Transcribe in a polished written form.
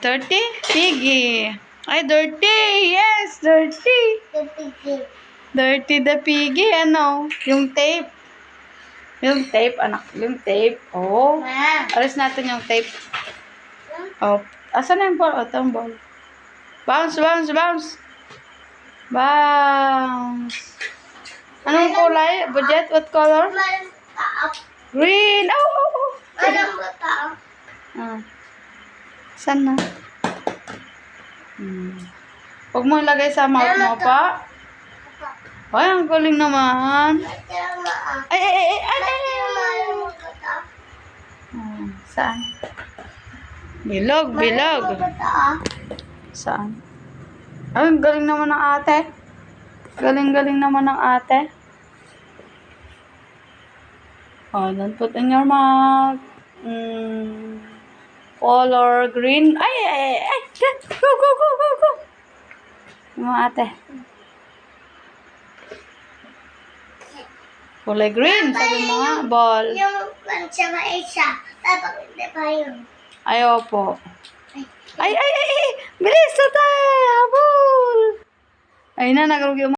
Dirty? Piggy. Ay, dirty. Yes, dirty. Dirty the piggy. Ano? Yung tape. Yung tape, anak. Yung tape. Oh. Alis natin yung tape. Oh. Asan na yung ball? Ito yung ball. Bounce, bounce, bounce. Bounce. Anong kulay? Budget? What color? Green. Oh, oh, oh. Ah. Saan na? Huwag mo ilagay sa mouth mo pa. Ay, ang galing naman. Ay, ay, ay, ay, ay, ay. Saan? Bilog, bilog. Saan? Ay, ang galing naman ng ate. Galing-galing naman ng ate. Oh, don't put in your mouth. Color green. Ay, ay, ay, ay. Go, go, go, go, go. Yung mga ate. Kulay green. Sabi mo nga, ball. Yung plancha na isa. Dapat hindi pa yun. Ayaw po. Ay, ay, ay, ay. Bilis na tayo. Habol. Ay na, nagrugyo mo.